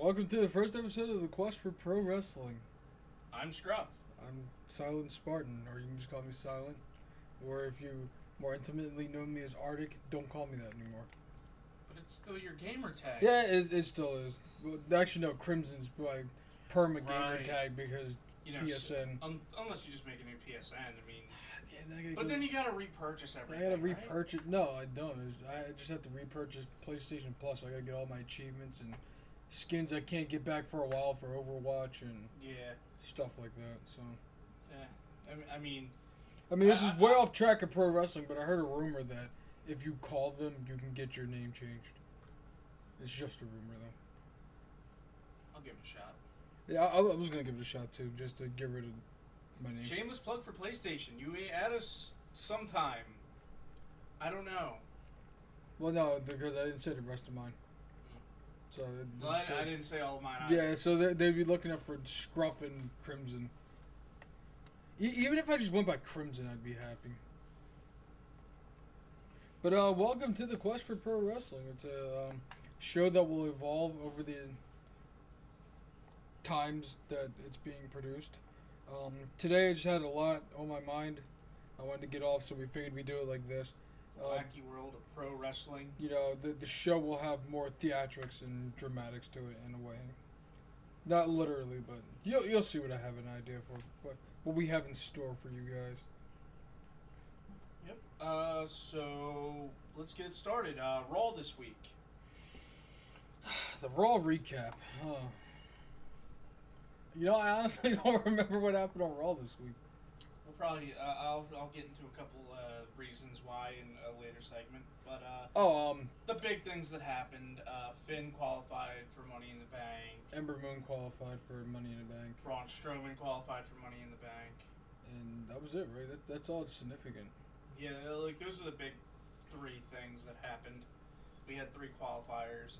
Welcome to the first episode of the Quest for Pro Wrestling. I'm Scruff. I'm Silent Spartan, or you can just call me Silent. Or if you more intimately know me as Arctic, don't call me that anymore. But it's still your gamer tag. Yeah, it still is. Well, actually, no, Crimson's my perma gamer Right. tag because PSN. Unless you just make a new PSN, I mean. Yeah, but then you gotta repurchase everything. I gotta right? repurchase. No, I don't. I just have to repurchase PlayStation Plus. So I gotta get all my achievements and skins I can't get back for a while for Overwatch and stuff like that. So. Yeah, I mean, this is way off track of pro wrestling, but I heard a rumor that if you call them, you can get your name changed. It's just a rumor, though. I'll give it a shot. Yeah, I was gonna give it a shot too, just to get rid of my name. Shameless plug for PlayStation. You may add us sometime. I don't know. Well, no, because I didn't say the rest of mine. So I didn't say all of mine either. Yeah, so they'd be looking up for Scruff and Crimson. Even if I just went by Crimson, I'd be happy. But welcome to the Quest for Pro Wrestling. It's a show that will evolve over the times that it's being produced. Today I just had a lot on my mind. I wanted to get off, so we figured we'd do it like this. Wacky world of pro wrestling. You know, the show will have more theatrics and dramatics to it in a way. Not literally, but you'll see what I have an idea for. What we have in store for you guys. Yep. So let's get it started. Raw this week. The Raw recap. You know, I honestly don't remember what happened on Raw this week. We'll probably. I'll get into a couple reasons why in a later segment. But the big things that happened. Finn qualified for Money in the Bank. Ember Moon qualified for Money in the Bank. Braun Strowman qualified for Money in the Bank. And that was it, right? That's all significant. Yeah, like those are the big three things that happened. We had 3 qualifiers.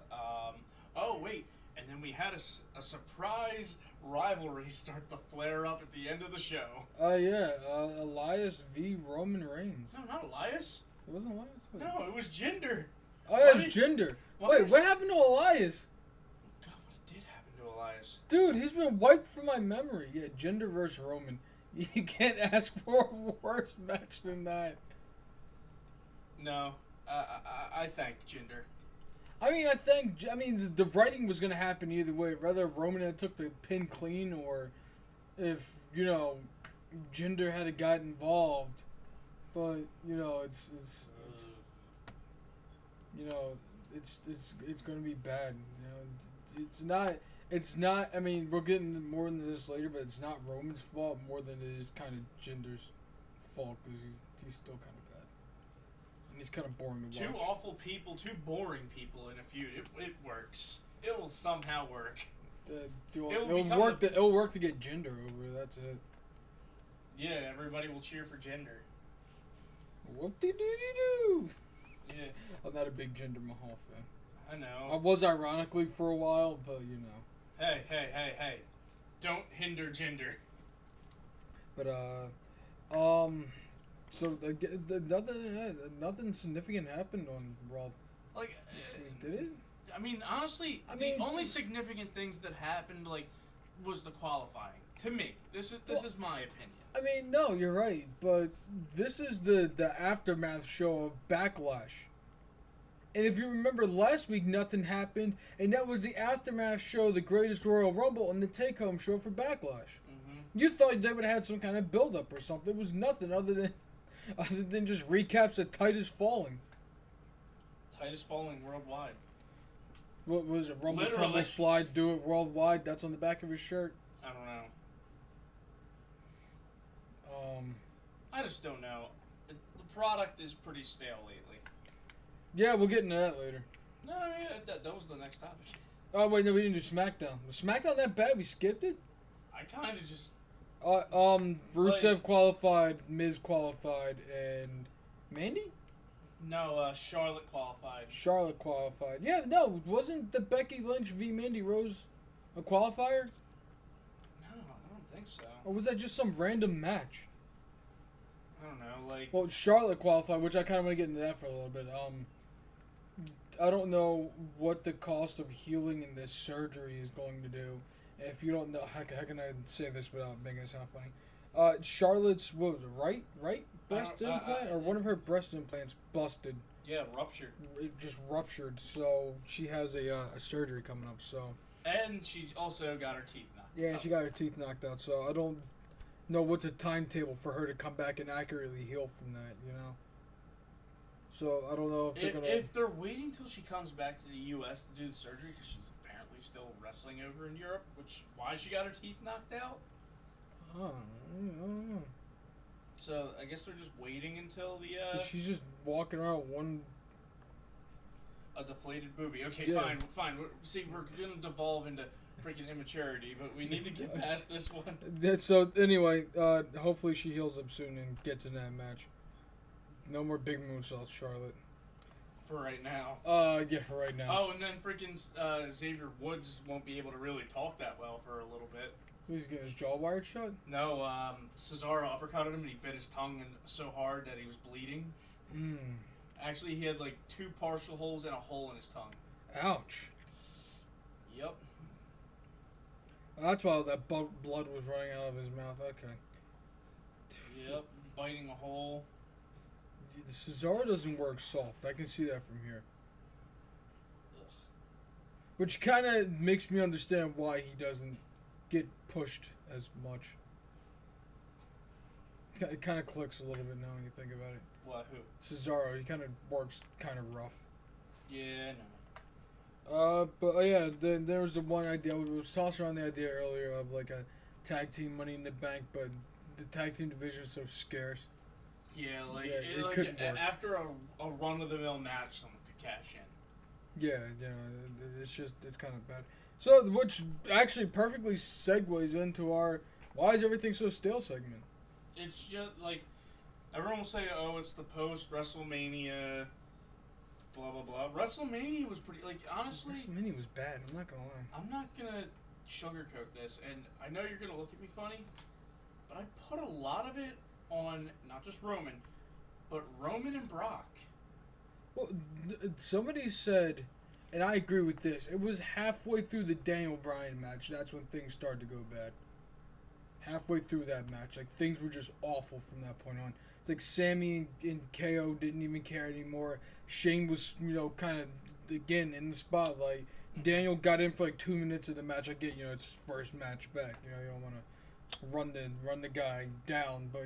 Oh wait, and then we had a surprise rivalry start to flare up at the end of the show. Elias v. Roman Reigns. No, not Elias. It wasn't Elias? Wait. No, it was Jinder. Oh, yeah, it was Jinder. Wait, what happened to Elias? God, what did happen to Elias? Dude, he's been wiped from my memory. Yeah, Jinder versus Roman. You can't ask for a worse match than that. No, I thank Jinder. I mean, the writing was going to happen either way. Whether Roman had took the pin clean or if, Jinder had got involved. But, it's going to be bad. It's not, I mean, we'll get into more into this later, but it's not Roman's fault more than it is kind of Jinder's fault because he's still kind of bad. And he's kind of boring to watch. 2 awful people, 2 boring people in a feud. It works. It will somehow work. It'll work to get Jinder over. That's it. Yeah, everybody will cheer for Jinder. Whoop-de-doo-doo-doo. Yeah. I'm not a big Jinder Mahal fan. I know. I was ironically for a while, but Hey. Don't hinder Jinder. But, so nothing significant happened on Raw this week, did it? I mean, honestly, the only significant things that happened, was the qualifying. To me, this is my opinion. I mean, no, you're right, but this is the aftermath show of Backlash. And if you remember last week, nothing happened, and that was the aftermath show, the Greatest Royal Rumble, and the take-home show for Backlash. Mm-hmm. You thought they would have had some kind of build-up or something. It was nothing other than just recaps of Titus falling. Titus falling worldwide. What was it? Rumble, Literally. tumble, slide, do it worldwide. That's on the back of his shirt. I don't know. I just don't know. The product is pretty stale lately. Yeah, we'll get into that later. No, I mean, that was the next topic. Oh, wait, no, we didn't do SmackDown. Was SmackDown that bad? We skipped it? I kind of just... Rusev qualified, Miz qualified, and Mandy? No, Charlotte qualified. Charlotte qualified. Yeah, no, wasn't the Becky Lynch v. Mandy Rose a qualifier? No, I don't think so. Or was that just some random match? I don't know, Well, Charlotte qualified, which I kind of want to get into that for a little bit. I don't know what the cost of healing in this surgery is going to do. If you don't know, how can I say this without making it sound funny? Charlotte's, what was it, right breast implant? Or one of her breast implants busted. Yeah, ruptured. It just ruptured, so she has a surgery coming up, so. And she also got her teeth knocked out. Yeah, she got her teeth knocked out, so I don't know what's a timetable for her to come back and accurately heal from that, you know? So I don't know if they're waiting till she comes back to the U.S. to do the surgery, because she's apparently still wrestling over in Europe, why she got her teeth knocked out? I don't know. So I guess they're just waiting until the. She's just walking around a deflated booby. Okay, yeah. fine. We're gonna devolve into freaking immaturity, but we need to get past this one. So anyway, hopefully she heals up soon and gets in that match. No more big moonsaults, Charlotte. For right now. Yeah, for right now. Oh, and then freaking Xavier Woods won't be able to really talk that well for a little bit. He's getting his jaw wired shut? No, Cesaro uppercutted him and he bit his tongue so hard that he was bleeding. Actually, he had like 2 partial holes and a hole in his tongue. Ouch. Yep. That's why that blood was running out of his mouth. Okay. Yep, biting a hole. Cesaro doesn't work soft. I can see that from here. Ugh. Which kind of makes me understand why he doesn't get pushed as much. It kind of clicks a little bit now when you think about it. What, who? Cesaro, he kind of works kind of rough. Yeah, no. But yeah, there was the one idea, we was tossing around the idea earlier of like a tag team Money in the Bank, but the tag team division is so scarce. Yeah, like, it couldn't work. After a run-of-the-mill match, someone could cash in. Yeah, it's kind of bad. So, which actually perfectly segues into our why is everything so stale segment. It's just like everyone will say, "Oh, it's the post WrestleMania." Blah blah blah. WrestleMania was pretty. Like honestly, WrestleMania was bad. I'm not gonna lie. I'm not gonna sugarcoat this, and I know you're gonna look at me funny, but I put a lot of it on not just Roman, but Roman and Brock. Well, somebody said, and I agree with this. It was halfway through the Daniel Bryan match. That's when things started to go bad. Halfway through that match, like things were just awful from that point on. It's like Sammy and KO didn't even care anymore. Shane was, kind of again in the spotlight. Daniel got in for like 2 minutes of the match. I get, it's his first match back. You don't want to run the guy down, but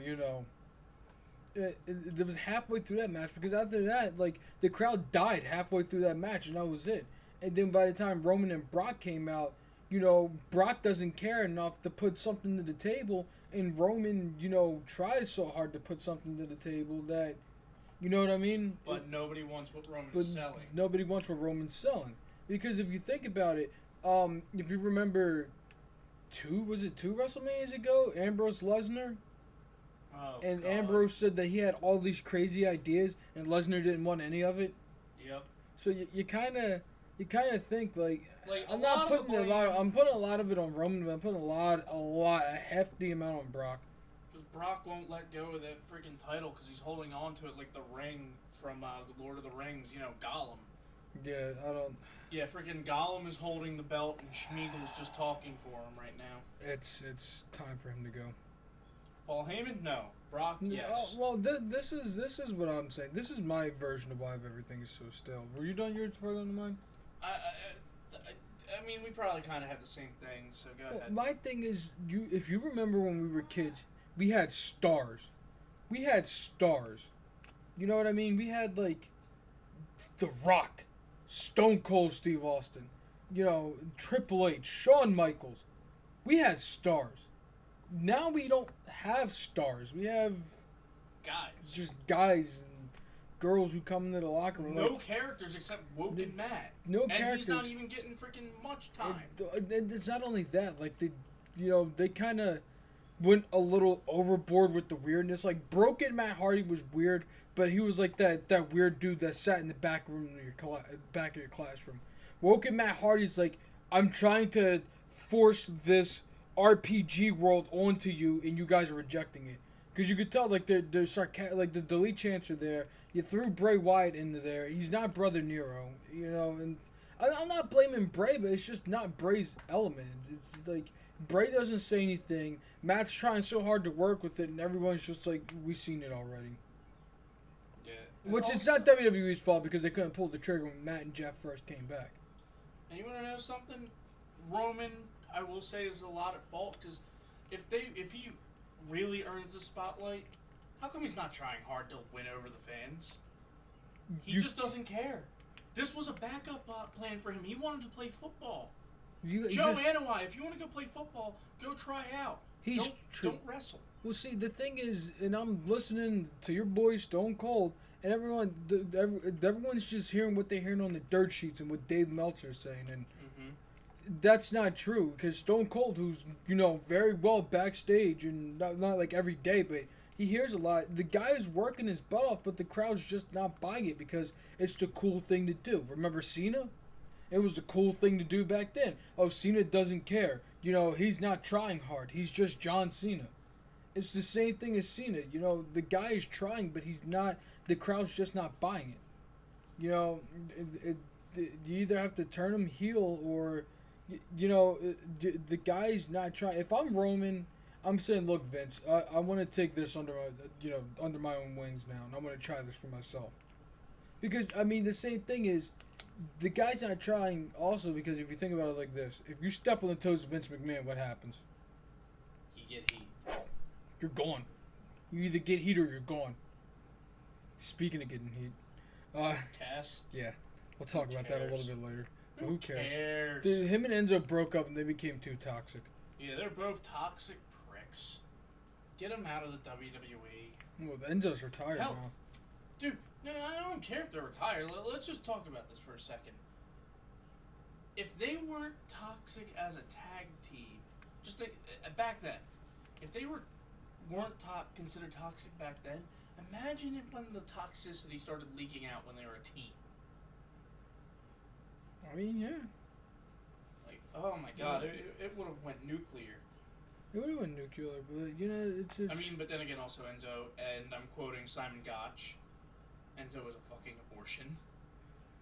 it was halfway through that match because after that, like the crowd died halfway through that match, and that was it. And then by the time Roman and Brock came out, Brock doesn't care enough to put something to the table, and Roman, tries so hard to put something to the table that, you know what I mean? But nobody wants what Roman's selling. Nobody wants what Roman's selling. Because if you think about it, if you remember two WrestleManias ago, Ambrose Lesnar? Oh, and God. Ambrose said that he had all these crazy ideas, and Lesnar didn't want any of it. Yep. So you kind of think like I'm putting a lot of it on Roman, but I'm putting a hefty amount on Brock. Because Brock won't let go of that freaking title because he's holding on to it like the ring from the Lord of the Rings, Gollum. Yeah, I don't. Yeah, freaking Gollum is holding the belt and Schmiegel's just talking for him right now. It's time for him to go. Paul Heyman, no. Brock, yes. Well, this is what I'm saying. This is my version of why everything is so stale. Were you done yours before I go to mine? I mean, we probably kind of had the same thing, so go ahead. My thing is, if you remember when we were kids, we had stars. We had stars. You know what I mean? We had, like, The Rock, Stone Cold Steve Austin, Triple H, Shawn Michaels. We had stars. Now we don't have stars. We have guys. Just guys and girls who come into the locker room. No characters except Woke and Matt. No characters. And he's not even getting freaking much time. It's not only that. Like, they kind of went a little overboard with the weirdness. Like, Broken Matt Hardy was weird, but he was like that weird dude that sat in the back room of your classroom. Woken Matt Hardy's like, I'm trying to force this RPG world onto you, and you guys are rejecting it. Because you could tell, like, they're sarcastic, like, the delete chants are there. You threw Bray Wyatt into there. He's not Brother Nero, you know. And I'm not blaming Bray, but it's just not Bray's element. It's like Bray doesn't say anything. Matt's trying so hard to work with it, and everyone's just like, we've seen it already. Yeah. Which it's not WWE's fault because they couldn't pull the trigger when Matt and Jeff first came back. And you want to know something? Roman, I will say, is a lot at fault because if he really earns the spotlight, how come he's not trying hard to win over the fans? He just doesn't care. This was a backup plan for him. He wanted to play football. Joe Anoa'i, if you want to go play football, go try out. Don't wrestle. Well, see, the thing is, and I'm listening to your boy Stone Cold, and everyone's just hearing what they're hearing on the dirt sheets and what Dave Meltzer's saying, and that's not true, because Stone Cold, who's, very well backstage, and not like every day, but he hears a lot. The guy is working his butt off, but the crowd's just not buying it because it's the cool thing to do. Remember Cena? It was the cool thing to do back then. Oh, Cena doesn't care. He's not trying hard. He's just John Cena. It's the same thing as Cena. The guy is trying, but he's not. The crowd's just not buying it. You either have to turn him heel or, the guy's not trying. If I'm Roman, I'm saying, look, Vince, I want to take this under my own wings now, and I want to try this for myself. Because, the same thing is, the guy's not trying also because if you think about it like this, if you step on the toes of Vince McMahon, what happens? You get heat. You're gone. You either get heat or you're gone. Speaking of getting heat. Cass? Yeah. We'll talk about that a little bit later. But who cares? Him and Enzo broke up and they became too toxic. Yeah, they're both toxic pricks. Get them out of the WWE. Well, Enzo's retired now. Dude, no, I don't care if they're retired. Let's just talk about this for a second. If they weren't toxic as a tag team, just think, back then, if they weren't considered toxic back then, imagine when the toxicity started leaking out when they were a team. Yeah. Like, oh my God, it would have went nuclear. It would have went nuclear, but it's just... but then again, also Enzo, and I'm quoting Simon Gotch. Enzo was a fucking abortion.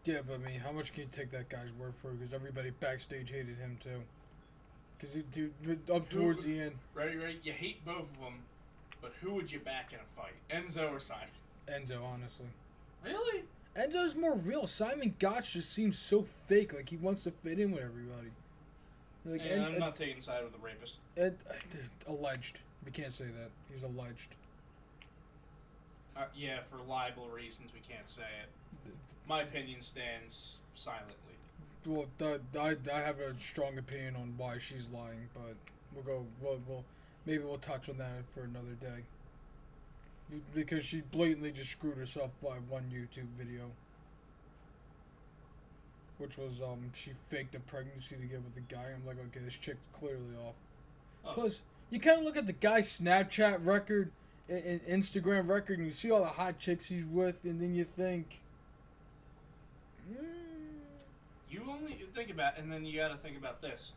Yeah, but how much can you take that guy's word for it? Because everybody backstage hated him too. Because up towards the end. Right. You hate both of them, but who would you back in a fight? Enzo or Simon? Enzo, honestly. Really? Enzo's more real. Simon Gotch just seems so fake. Like he wants to fit in with everybody. I'm not taking side with the rapist. Alleged. We can't say that. He's alleged. Yeah, for libel reasons, we can't say it. My opinion stands silently. Well, I have a strong opinion on why she's lying, but maybe we'll touch on that for another day. Because she blatantly just screwed herself by one YouTube video. Which was, she faked a pregnancy to get with the guy. I'm like, okay, this chick's clearly off. Oh. Plus, you kind of look at the guy's Snapchat record and Instagram record, and you see all the hot chicks he's with, and then you think... You only think about, and then you gotta think about this.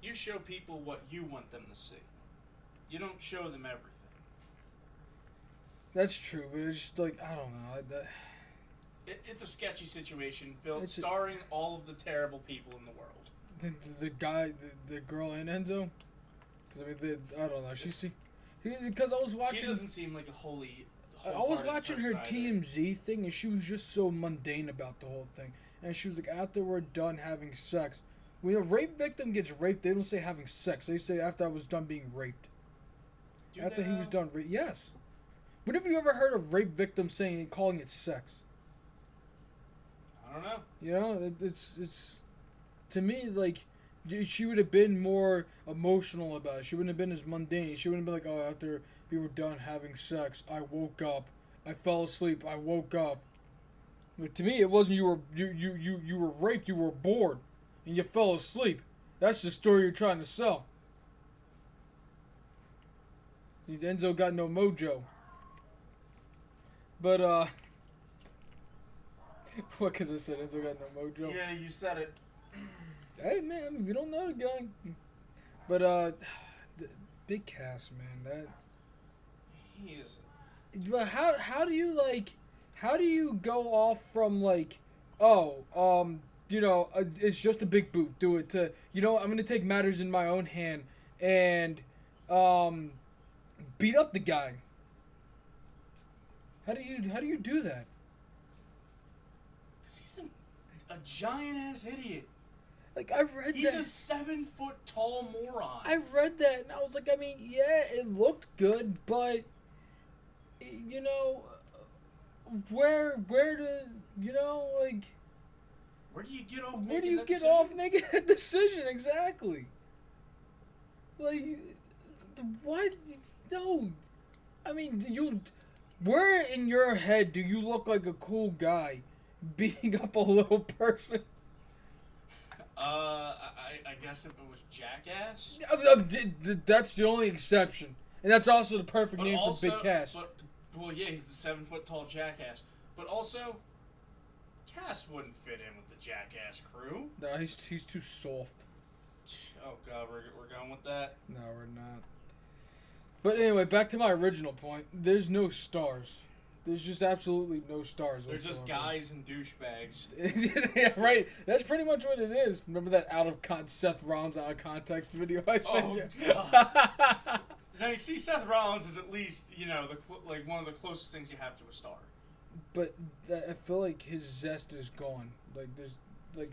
You show people what you want them to see. You don't show them everything. That's true, but it's just like, I don't know. It's a sketchy situation, Phil, starring all of the terrible people in the world. The guy, the girl, and Enzo? Because, I don't know. Because I was watching... She doesn't seem like a holy... I was watching her TMZ thing, and she was just so mundane about the whole thing. And she was like, after we're done having sex. When a rape victim gets raped, they don't say having sex. They say after I was done being raped. After he was done raped. Yes. When have you ever heard of rape victims calling it sex? I don't know. You know, it's to me, like, she would have been more emotional about it. She wouldn't have been as mundane. She wouldn't have been like, oh, after we were done having sex, I woke up. I fell asleep. I woke up. But to me, it wasn't you were raped. You were bored, and you fell asleep. That's the story you're trying to sell. Enzo got no mojo. But what? Because I said Enzo got no mojo. Yeah, you said it. Hey man, we don't know the guy. But big Cass, man, that he is. But how do you like? how do you go off from like, oh, it's just a big boot. Do it to, I'm gonna take matters in my own hand and, beat up the guy. How do you do that? 'Cause he's a giant ass idiot. Like I read He's that. a 7-foot tall moron. I read that and I was like, I mean, yeah, it looked good, but where do like Where do you get off? where do you get decision? off making a decision exactly? Like, what? No, I mean, where in your head do you look like a cool guy beating up a little person? I guess if it was Jackass. That's the only exception, and that's also the perfect But name also, for Big Cass. Well, yeah, he's the 7-foot tall Jackass. But also, Cass wouldn't fit in with the Jackass crew. No, he's too soft. Oh god, we're going with that. No, we're not. But anyway, back to my original point. There's no stars. There's just absolutely no stars. They're just whatsoever. guys and douchebags. Yeah, right. That's pretty much what it is. Remember that Seth Rollins out of context video I sent Oh you? god. Now you see, Seth Rollins is at least like one of the closest things you have to a star. But I feel like his zest is gone. Like it's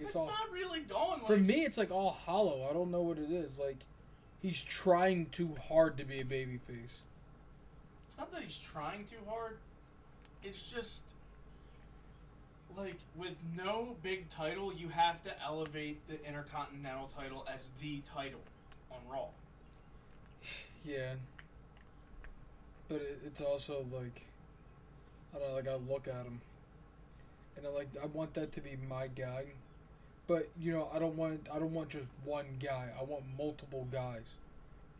It's all. not really gone. For me, it's like all hollow. I don't know what it is. Like he's trying too hard to be a babyface. It's not that he's trying too hard. It's just like with no big title, you have to elevate the Intercontinental title as the title on Raw. Yeah. But it's also like, I don't know, like I look at him and I want that to be my guy. But, I don't want just one guy. I want multiple guys.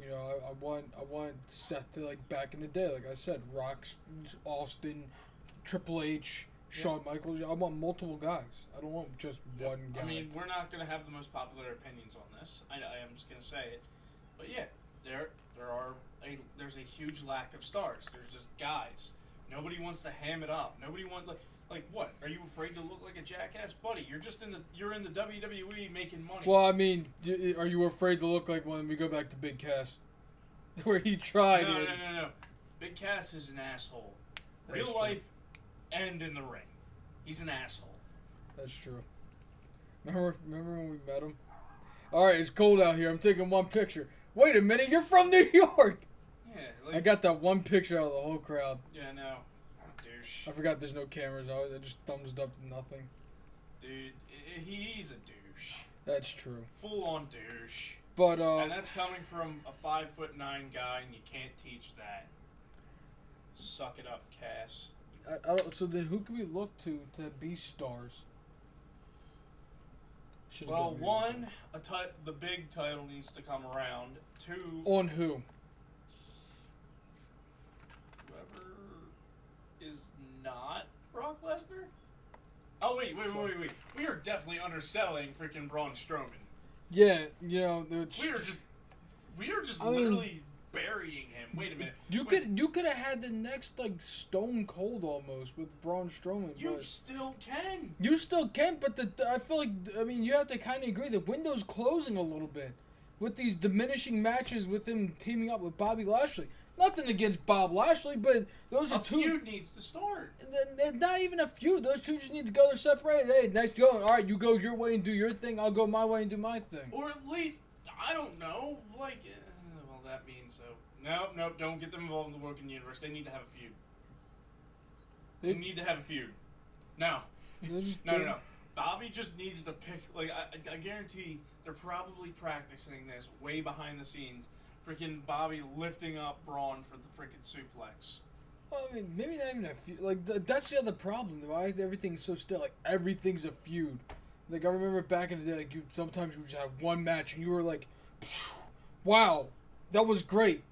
I want Seth to, like, back in the day, like I said, Rock, Austin, Triple H, Shawn Michaels. I want multiple guys. I don't want just one guy. I mean, we're not going to have the most popular opinions on this. I am just going to say it. But yeah, there's a huge lack of stars. There's just guys. Nobody wants to ham it up. Nobody wants like what? Are you afraid to look like a jackass, buddy? You're in the WWE making money. Well, I mean, are you afraid to look like when we go back to Big Cass, where he tried? No. Big Cass is an asshole. That's Real true. life and in the ring, he's an asshole. That's true. Remember when we met him? All right, it's cold out here. I'm taking one picture. Wait a minute, you're from New York. Yeah, I got that one picture out of the whole crowd. Yeah, no, douche. I forgot there's no cameras. I just thumbs up nothing. Dude, he's a douche. That's true. Full on douche. But And that's coming from a 5'9" guy, and you can't teach that. Suck it up, Cass. I don't, so then who can we look to be stars? Should've Well, done me. one, the big title needs to come around. Two, On who? whoever is not Brock Lesnar. Oh wait. We are definitely underselling freaking Braun Strowman. Yeah, We are just I mean, literally burying him. Wait a minute. You could have had the next like Stone Cold almost with Braun Strowman. You but still can. you still can, but I feel like you have to kind of agree the window's closing a little bit with these diminishing matches with him teaming up with Bobby Lashley. Nothing against Bob Lashley, but those are A two. feud needs to start. Not even a feud. Those two just need to go their separate. Hey, nice going. All right, you go your way and do your thing. I'll go my way and do my thing. Or at least, I don't know, well, that means so. Nope, don't get them involved in the Woken Universe. They need to have a feud. They need to have a feud. No. No. Bobby just needs to pick, I guarantee they're probably practicing this way behind the scenes. Freaking Bobby lifting up Braun for the freaking suplex. Well, I mean, maybe not even a feud. Like, that's the other problem. Why everything's so still. Like, everything's a feud. Like, I remember back in the day, like, sometimes you would just have one match, and you were like, wow, that was great.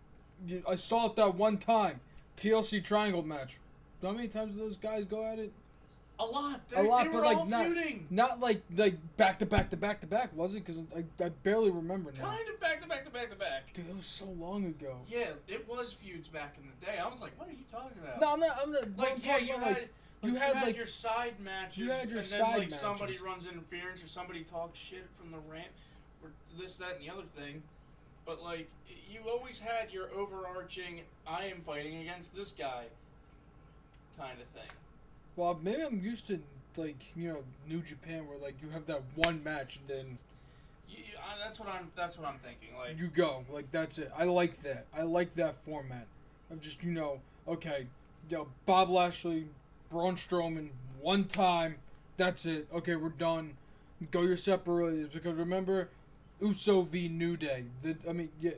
I saw it that one time. TLC Triangle match. How many times did those guys go at it? A lot. A lot, they but were like all feuding. not like back to back to back to back, was it? Because I barely remember now. Kind of back to back to back to back. Dude, it was so long ago. Yeah, it was feuds back in the day. I was like, what are you talking about? No, I'm not. Like, I'm yeah, talking you about, had like, You Like, had like your side matches, you had your and then side like somebody matches. runs interference or somebody talks shit from the rant, or this, that, and the other thing. But like, you always had your overarching, I am fighting against this guy, kind of thing. Well, maybe I'm used to like New Japan where like you have that one match and then That's what I'm thinking. Like, you go like that's it. I like that. I like that format of just okay, Bob Lashley, Braun Strowman, one time, that's it. Okay, we're done. Go your separate ways because remember, Uso v New Day.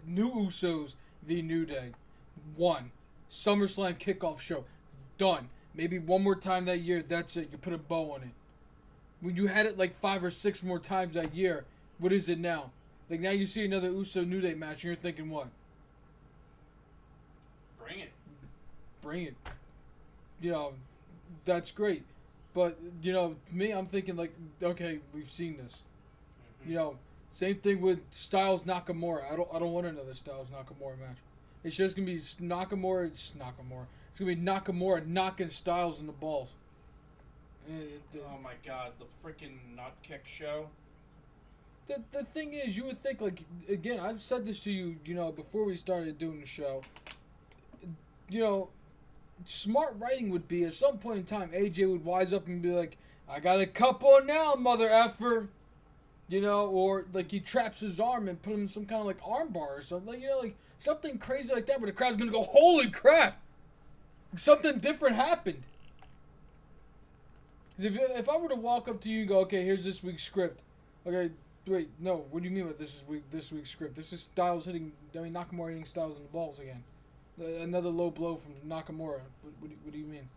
New Usos v New Day. One, SummerSlam kickoff show, done. Maybe one more time that year. That's it. You put a bow on it. When you had it like 5 or 6 more times that year, what is it now? Like now you see another Uso New Day match and you're thinking what? bring it. Bring it. That's great. But, me, I'm thinking like, okay, we've seen this. Mm-hmm. Same thing with Styles Nakamura. I don't want another Styles Nakamura match. It's just gonna be Nakamura. It's Nakamura. It's gonna be Nakamura knocking Styles in the balls. Oh my god, the freaking nut kick show. The thing is, you would think like again. I've said this to you, before we started doing the show. Smart writing would be at some point in time, AJ would wise up and be like, "I got a couple now, mother effer," or like he traps his arm and put him in some kind of like arm bar or something, like something crazy like that, where the crowd's gonna go, "Holy crap! Something different happened." Because if I were to walk up to you and go, "Okay, here's this week's script," okay, wait, no, what do you mean by this week's script? This is Nakamura hitting Styles in the balls again. Another low blow from Nakamura. What do you mean?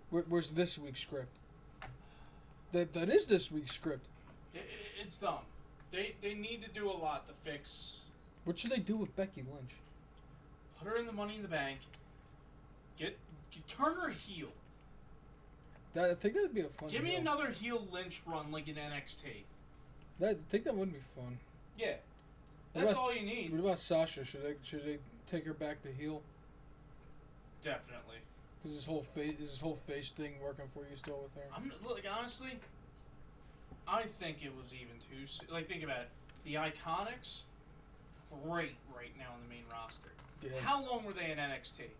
Where's this week's script? That is this week's script. It's dumb. They need to do a lot to fix. What should they do with Becky Lynch? Put her in the Money in the Bank. Turn her heel. I think that'd be a fun. Give me another heel Lynch run like in NXT. I think that would be fun. Yeah, that's all you need. What about Sasha? Should they take her back to heel? Definitely. Is this whole face thing working for you still with her? Honestly, I think it was even too soon. Like, think about it. The Iconics, great right now in the main roster. Yeah. How long were they in NXT?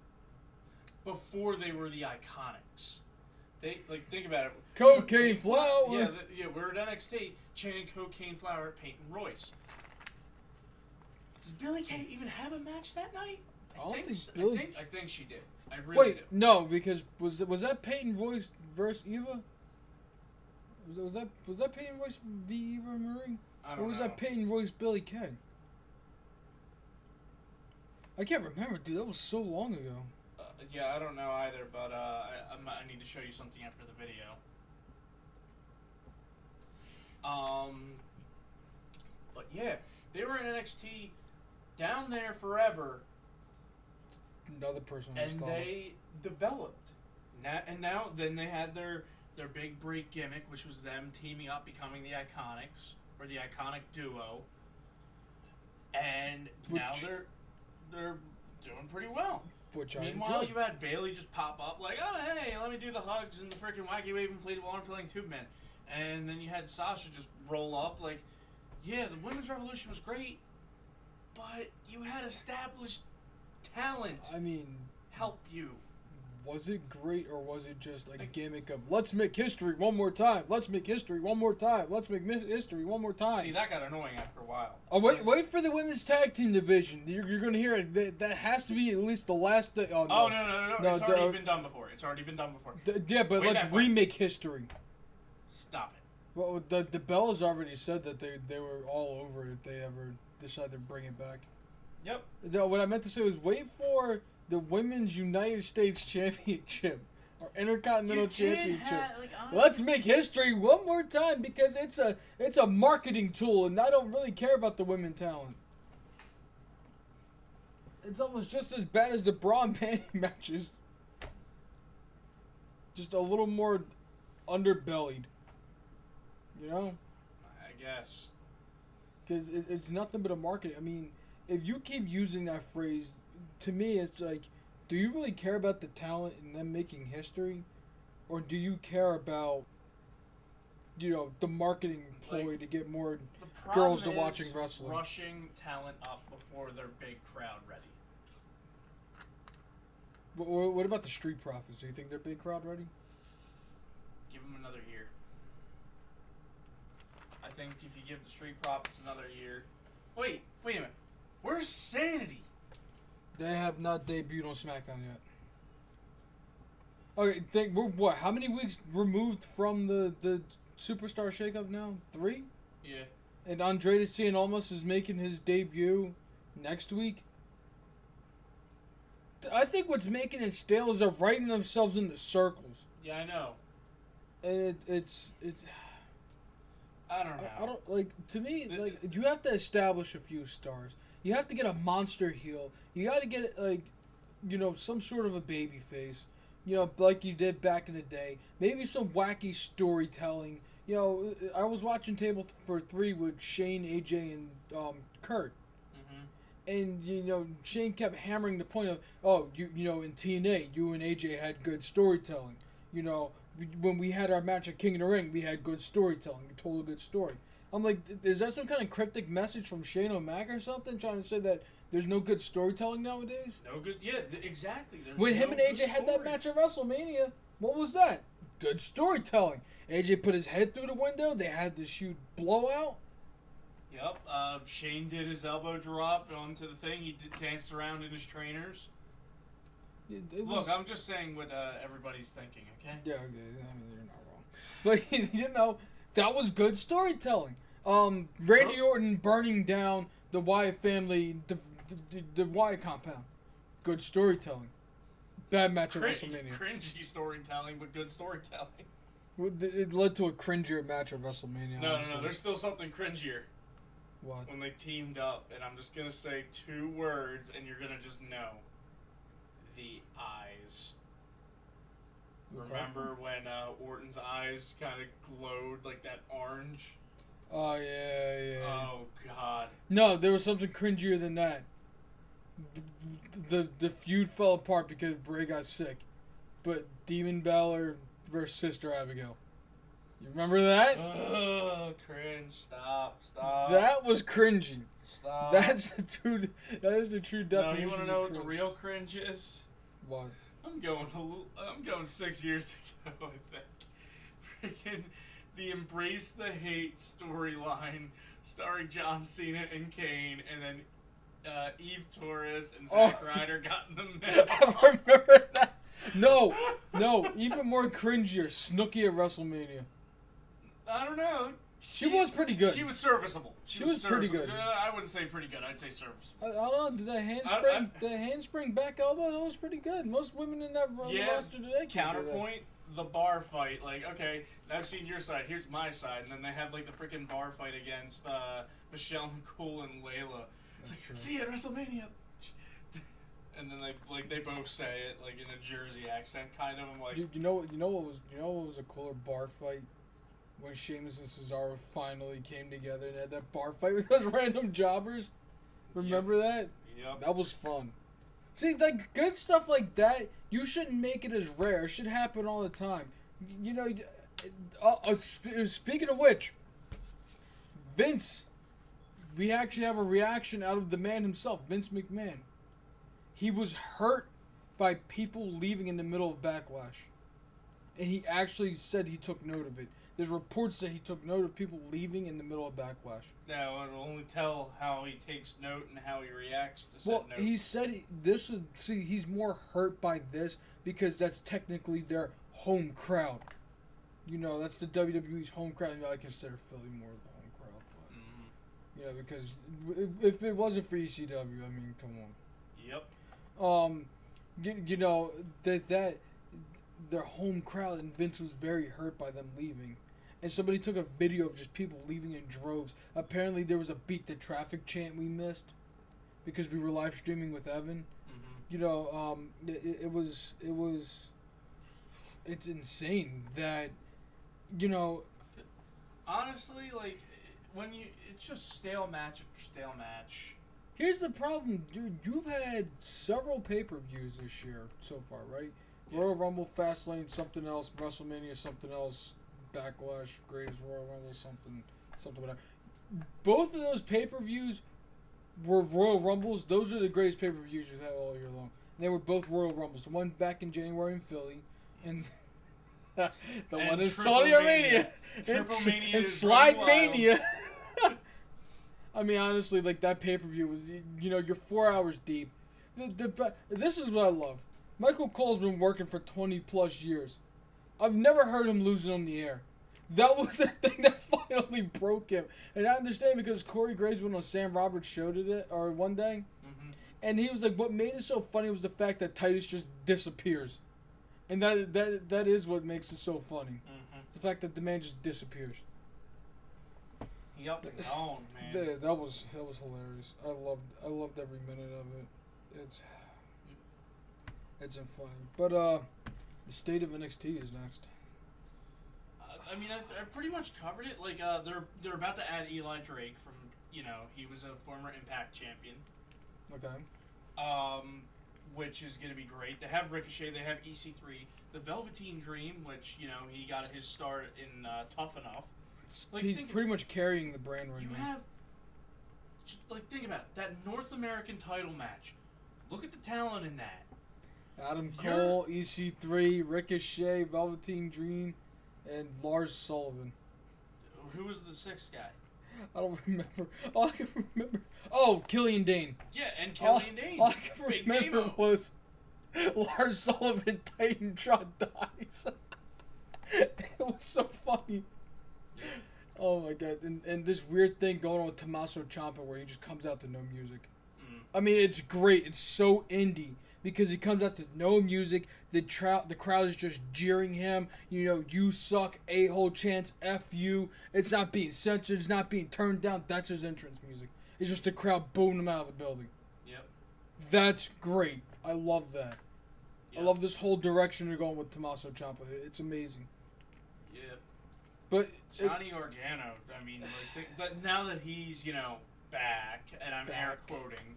Before they were the Iconics. Think about it. Cocaine Flower. Yeah, we're at NXT chanting Cocaine Flower at Peyton Royce. Did Billie Kay even have a match that night? I think she did. I really do. No, because was that Peyton Royce versus Eva? Was that Peyton Royce v Eva Marie? I don't know. Or was that Peyton Royce Billie Kay? I can't remember, dude. That was so long ago. Yeah, I don't know either, but I need to show you something after the video. But yeah, they were in NXT down there forever. Another person. And they developed. Now they had their big break gimmick, which was them teaming up, becoming the Iconics, or the Iconic Duo. And now they're doing pretty well. Meanwhile, you had Bayley just pop up like, "Oh, hey, let me do the hugs and the freaking wacky wave inflatable arm filling tube man." And then you had Sasha just roll up like, "Yeah, the Women's Revolution was great, but you had established talent. I mean, help you." Was it great or was it just a gimmick of let's make history one more time? Let's make history one more time. Let's make history one more time. See, that got annoying after a while. Oh, wait for the women's tag team division. You're going to hear it. That has to be at least the last. No, it's already been done before. Yeah, but let's remake history. Stop it. Well, the Bellas already said that they were all over it if they ever decide to bring it back. Yep. No, what I meant to say was wait for the Women's United States Championship or Intercontinental Championship. Let's make history one more time because it's a marketing tool, and I don't really care about the women talent. It's almost just as bad as the bra and panty matches. Just a little more underbellied. I guess. Because it's nothing but a marketing. I mean, if you keep using that phrase, to me it's like, do you really care about the talent and them making history? or do you care about, the marketing ploy Like, to get more The problem girls to is watching wrestling? rushing talent up before they're big crowd ready. What about the Street Profits? Do you think they're big crowd ready? Give them another year. I think if you give the Street Profits another year. Wait a minute. Where's Sanity? They have not debuted on SmackDown yet. Okay, we're what? How many weeks removed from the Superstar shakeup now? 3? Yeah. And Andrade Cien Almas is making his debut next week. I think what's making it stale is they're writing themselves into circles. Yeah, I know. And it's I don't know. I don't like. To me, like, you have to establish a few stars. You have to get a monster heel. You got to get some sort of a baby face. Like you did back in the day. Maybe some wacky storytelling. I was watching Table for 3 with Shane, AJ, and Kurt. And Shane kept hammering the point of, in TNA, you and AJ had good storytelling. When we had our match at King of the Ring, we had good storytelling. We told a good story. I'm like, is that some kind of cryptic message from Shane O'Mac or something, trying to say that there's no good storytelling nowadays? No good. Yeah, exactly. When him and AJ had that match at WrestleMania, what was that? Good storytelling. AJ put his head through the window. They had this huge blowout. Yep. Shane did his elbow drop onto the thing. He danced around in his trainers. Look, I'm just saying what everybody's thinking, okay? Yeah, okay. I mean, you're not wrong. But, that was good storytelling. Randy Orton burning down the Wyatt family, the Wyatt compound. Good storytelling. Bad match at WrestleMania. Cringy storytelling, but good storytelling. It led to a cringier match at WrestleMania. No. There's still something cringier. What? When they teamed up, and I'm just going to say 2 words, and you're going to just know. The eyes. Okay. Remember when Orton's eyes kind of glowed like that orange? Oh, yeah. Oh, God. No, there was something cringier than that. The feud fell apart because Bray got sick. But Demon Balor versus Sister Abigail. You remember that? Ugh, cringe. Stop. That was cringy. Stop. That is the true definition. No, you want to know what the real cringe is? What? I'm going 6 years ago, I think. Freaking the Embrace the Hate storyline starring John Cena and Kane, and then Eve Torres and Zack Ryder got in the middle. I remember that. No, even more cringier. Snooki at WrestleMania. I don't know. She was pretty good. She was serviceable. She was pretty good. I wouldn't say pretty good. I'd say serviceable. I don't know. The handspring back elbow, that was pretty good. Most women in that roster today can't counterpoint, the bar fight. Like, okay, I've seen your side. Here's my side. And then they have, like, the freaking bar fight against Michelle McCool and Layla. It's like, see you at WrestleMania. And then they both say it, like, in a Jersey accent, kind of. I'm like, you know what was a cooler bar fight? When Sheamus and Cesaro finally came together and had that bar fight with those random jobbers. Remember that? Yep. That was fun. See, like, good stuff like that, you shouldn't make it as rare. It should happen all the time. Speaking of which, Vince, we actually have a reaction out of the man himself, Vince McMahon. He was hurt by people leaving in the middle of Backlash. And he actually said he took note of it. There's reports that he took note of people leaving in the middle of Backlash. Now, it'll only tell how he takes note and how he reacts to said note. Well, he said he's more hurt by this because that's technically their home crowd. That's the WWE's home crowd. I consider Philly more of the home crowd. But, because if it wasn't for ECW, I mean, come on. Yep. That their home crowd, and Vince was very hurt by them leaving. And somebody took a video of just people leaving in droves. Apparently there was a Beat the Traffic chant we missed because we were live streaming with Evan. Mm-hmm. It's insane that, honestly, like, it's just stale match after stale match. Here's the problem, dude. You've had several pay-per-views this year so far, right? Yeah. Royal Rumble, Fastlane, something else, WrestleMania, something else, Backlash, Greatest Royal Rumble, something whatever. Both of those pay-per-views were Royal Rumbles. Those are the greatest pay-per-views we've had all year long. They were both Royal Rumbles. The one back in January in Philly, and the one in Saudi Arabia, Triple Mania and is Slide running Mania. I mean, honestly, like that pay-per-view was, you're 4 hours deep. This is what I love. Michael Cole's been working for 20 plus years. I've never heard him losing on the air. That was the thing that finally broke him. And I understand because Corey Graves went on Sam Roberts' show one day. Mm-hmm. And he was like, what made it so funny was the fact that Titus just disappears. And that is what makes it so funny. Mm-hmm. The fact that the man just disappears. He up and gone, man. That was hilarious. I loved every minute of it. It's funny. But the state of NXT is next. I mean, I pretty much covered it. Like, they're about to add Eli Drake from, he was a former Impact champion. Okay. Which is going to be great. They have Ricochet, they have EC3, the Velveteen Dream, which, he got his start in Tough Enough. Like, he's pretty much carrying the brand right now. Think about it. That North American title match. Look at the talent in that. Adam Cole, EC3, Ricochet, Velveteen Dream, and Lars Sullivan. Who was the sixth guy? I don't remember. All I can remember... Oh, Killian Dane. Yeah, and Killian Dane. All I can remember was Lars Sullivan Titantron dies. It was so funny. Yeah. Oh my god. And this weird thing going on with Tommaso Ciampa where he just comes out to no music. Mm. I mean, it's great. It's so indie. Because he comes out to no music, the crowd is just jeering him. You suck, a-hole chants, F you. It's not being censored, it's not being turned down. That's his entrance music. It's just the crowd booing him out of the building. Yep. That's great. I love that. Yep. I love this whole direction they're going with Tommaso Ciampa. It's amazing. Yep. But Johnny Gargano, I mean, now that he's, back, and I'm air quoting,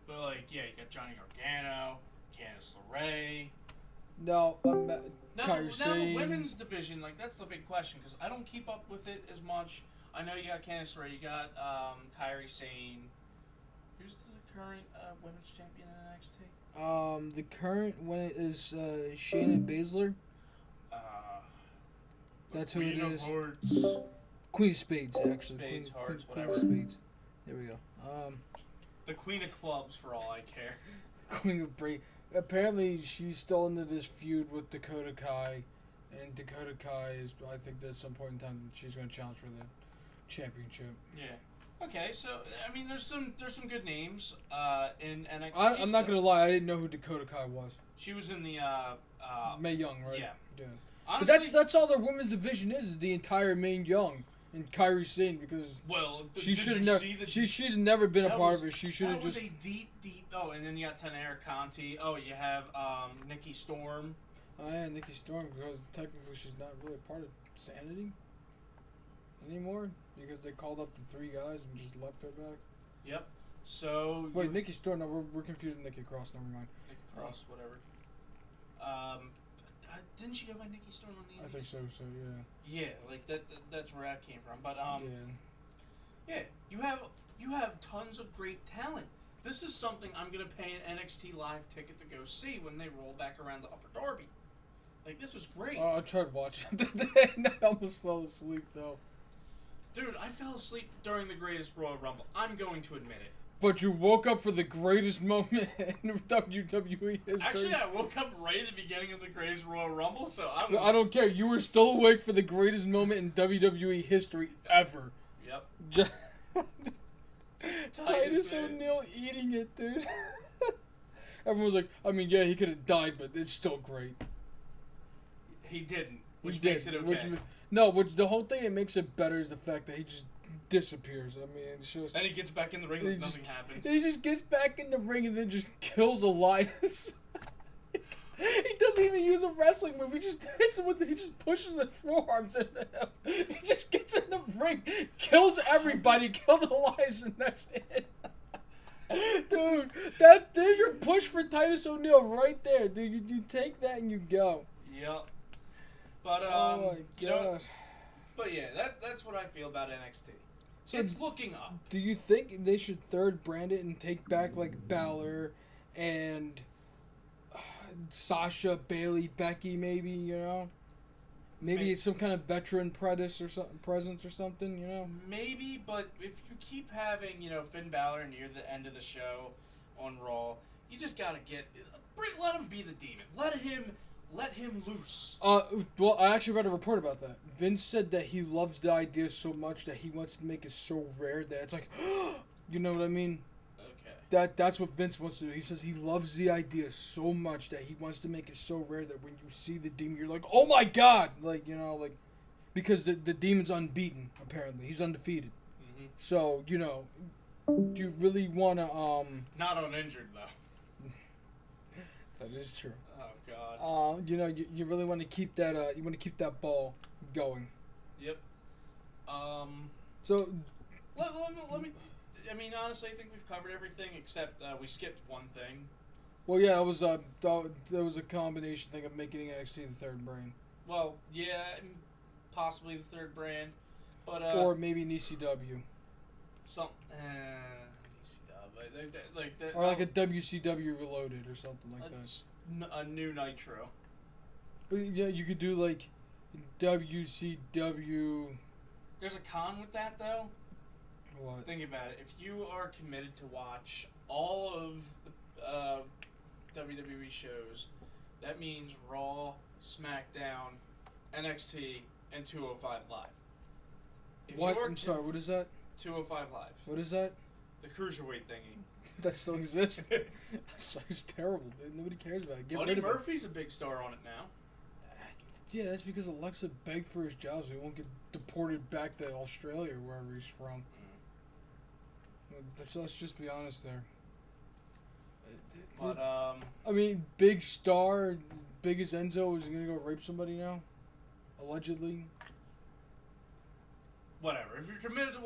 but, you got Johnny Gargano, Candice LeRae. No, Now the women's division, that's the big question, because I don't keep up with it as much. I know you got Candice LeRae, you got Kairi Sane. Who's the current women's champion in NXT? The current one is Shayna Baszler. That's who it is. Hearts. Queen of Spades, actually. Spades, Hearts, Queen whatever. of Spades. There we go. The Queen of Clubs, for all I care. Queen of Bray. Apparently, she's still into this feud with Dakota Kai, and Dakota Kai is. I think that at some point in time she's going to challenge for the championship. Yeah. Okay, so I mean, there's some good names in NXT. I'm not going to lie. I didn't know who Dakota Kai was. She was in the Mae Young, right? Yeah. Honestly, but that's all their women's division is the entire Mae Young and Kairi Sane because she should have never been a part of it. She should have just. That was a deep. Oh, and then you got Tanera Conti. Oh, you have Nikki Storm. Oh yeah, Nikki Storm because technically she's not really part of Sanity anymore because they called up the three guys and just left her back. Yep. So. Wait, Nikki Storm? No, we're confusing Nikki Cross. Never mind. Nikki Cross, whatever. Didn't she go by Nikki Storm on the Indies? I think so. So yeah. Yeah, that's where that came from. But yeah, you have tons of great talent. This is something I'm gonna pay an NXT live ticket to go see when they roll back around to Upper Darby. This is great. I tried watching it and I almost fell asleep though. Dude, I fell asleep during the Greatest Royal Rumble. I'm going to admit it. But you woke up for the greatest moment in WWE history. Actually, I woke up right at the beginning of the Greatest Royal Rumble, so I don't care. You were still awake for the greatest moment in WWE history ever. Yep. Titus O'Neil eating it, dude. Everyone was like, I mean, yeah, he could have died, but it's still great. He didn't, which makes it okay. Which the whole thing that makes it better is the fact that he just disappears. I mean, it's just. And he gets back in the ring like nothing happened. He just gets back in the ring and then just kills Elias. He doesn't even use a wrestling move. He just hits him with. He just pushes the forearms into him. He just gets in the ring, kills everybody, kills Elias, and that's it. Dude, there's your push for Titus O'Neil right there, dude. You take that and you go. Yep. But Oh my you know, god. but yeah, that's what I feel about NXT. So It's looking up. do you think they should third brand it and take back like Balor and Sasha, Bailey, Becky, maybe, you know? Maybe it's some kind of veteran presence or something, you know? Maybe, but if you keep having, Finn Balor near the end of the show on Raw, you just gotta let him be the demon. Let him loose. Well, I actually read a report about that. Vince said that he loves the idea so much that he wants to make it so rare that it's like, you know what I mean? Okay. That's what Vince wants to do. He says he loves the idea so much that he wants to make it so rare that when you see the demon, you're like, oh my god! Like, because the demon's unbeaten, apparently. He's undefeated. Mm-hmm. So, do you really want to, Not uninjured, though. That is true. Oh, God. You really want to keep that, you want to keep that ball going. Yep. So... Let me... I mean, honestly, I think we've covered everything except we skipped one thing. Well, yeah, it was there was a combination thing of making NXT the third brand. Well, yeah, possibly the third brand, but or maybe an ECW. Some ECW, like that, or like a WCW Reloaded or something like that. A new Nitro. But yeah, you could do like WCW. There's a con with that though. What? Think about it. If you are committed to watch all of the WWE shows, that means Raw, SmackDown, NXT, and 205 Live. What? I'm sorry, what is that? 205 Live. What is that? The cruiserweight thingy. That still exists? That's terrible, dude. Nobody cares about it. Get Buddy rid of Murphy's a big star on it now. Yeah, that's because Alexa begged for his job so he won't get deported back to Australia or wherever he's from. So let's just be honest there. But I mean, big star, big as Enzo, is he gonna go rape somebody now? Allegedly. Whatever. If you're committed to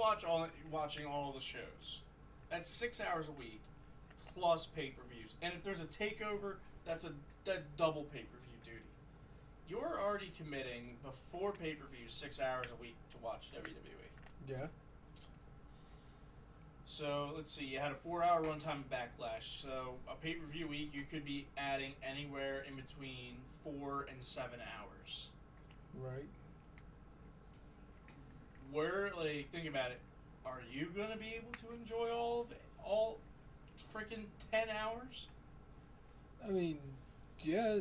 watching all the shows, that's 6 hours a week plus pay-per-views. And if there's a takeover, that's double pay-per-view duty. You're already committing before pay-per-views 6 hours a week to watch WWE. Yeah. So, let's see, you had a 4-hour runtime Backlash. So, a pay-per-view week, you could be adding anywhere in between 4 and 7 hours. Right. Think about it. Are you going to be able to enjoy all freaking 10 hours? I mean, yeah,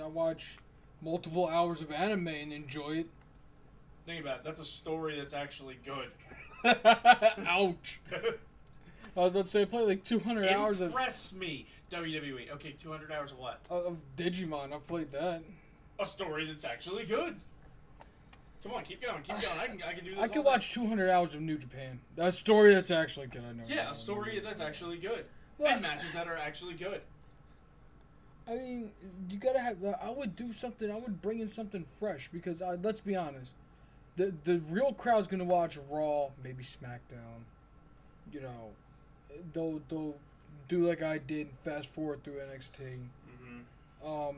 I watch multiple hours of anime and enjoy it. Think about it. That's a story that's actually good. Ouch. I was about to say, I played like 200 hours of... Impress me, WWE. Okay, 200 hours of what? Of Digimon. I've played that. A story that's actually good. Come on, keep going. I can do this. I could watch 200 hours of New Japan. A story that's actually good, I know. Yeah, a story that's actually good. Well, and matches that are actually good. I mean, you gotta have... I would do something... I would bring in something fresh because, let's be honest, the real crowd's gonna watch Raw, maybe SmackDown. You know, they'll do like I did, fast forward through NXT. Mm-hmm.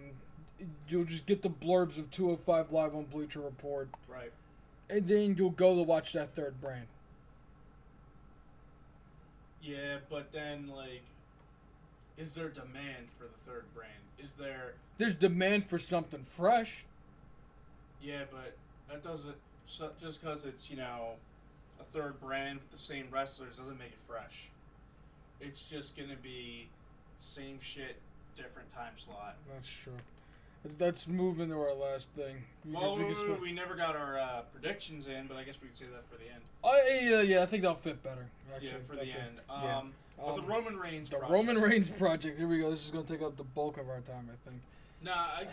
You'll just get the blurbs of 205 Live on Bleacher Report. Right. And then you'll go to watch that third brand. Yeah, but then, like, is there demand for the third brand? There's demand for something fresh. Yeah, but that doesn't... just because it's, a third brand with the same wrestlers doesn't make it fresh. It's just going to be same shit, different time slot. That's true. Let's move into our last thing. We never got our predictions in, but I guess we could say that for the end. Yeah, I think that'll fit better. Actually, yeah, for the end. Yeah. But the Roman Reigns project. The Roman Reigns project. Here we go. This is going to take up the bulk of our time, I think. Nah, I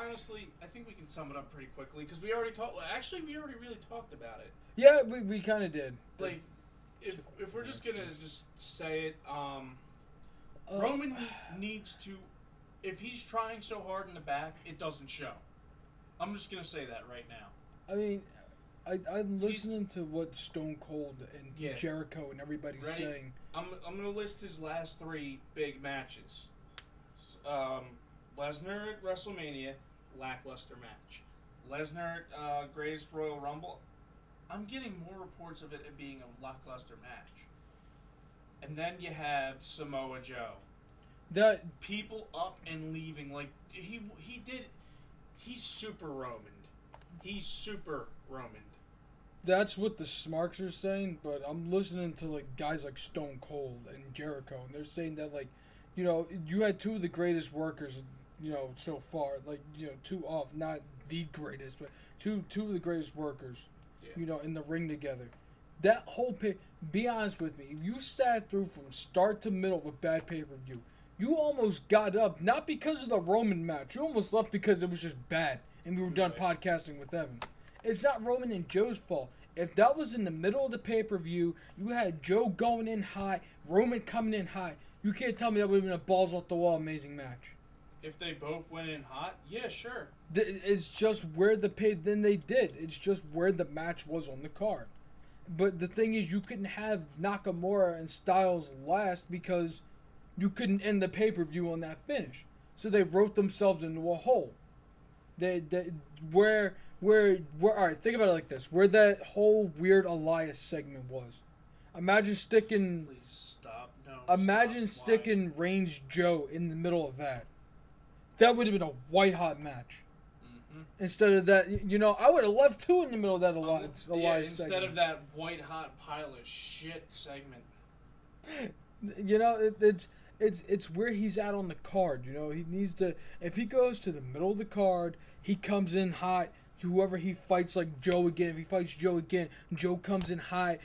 honestly, I think we can sum it up pretty quickly because we already talked. Actually, we already really talked about it. Yeah, we kind of did. Like, if we're just gonna just say it, Roman needs to. If he's trying so hard in the back, it doesn't show. I'm just gonna say that right now. I mean, I'm listening to what Stone Cold and Yeah. Jericho and everybody's Ready? saying. I'm gonna list his last 3 big matches. Lesnar at WrestleMania, lackluster match. Lesnar at Greatest Royal Rumble. I'm getting more reports of it being a lackluster match. And then you have Samoa Joe. That People up and leaving like he's super Roman. He's super Roman. That's what the Smarks are saying, but I'm listening to like guys like Stone Cold and Jericho, and they're saying that like, you had 2 of the greatest workers, so far, like 2 of, not the greatest, but two of the greatest workers, in the ring together. That whole be honest with me, if you sat through from start to middle of a bad pay-per-view, you almost got up not because of the Roman match, you almost left because it was just bad, and we were done podcasting with Evan. It's not Roman and Joe's fault. If that was in the middle of the pay-per-view, you had Joe going in high, Roman coming in high. You can't tell me that would have been a balls off the wall amazing match. If they both went in hot, yeah, sure. It's just where then they did. It's just where the match was on the card. But the thing is, you couldn't have Nakamura and Styles last because you couldn't end the pay-per-view on that finish. So they wrote themselves into a hole. Where all right, think about it like this. Where that whole weird Elias segment was. Imagine sticking... Please stop. No, Imagine stop. sticking Reigns Joe in the middle of that. That would have been a white-hot match. Mm-hmm. Instead of that, I would have left 2 in the middle of that Elias instead segment. of that white-hot pile of shit segment. It's where he's at on the card. He needs to. If he goes to the middle of the card, he comes in hot. Whoever he fights, like Joe again. If he fights Joe again, Joe comes in hot.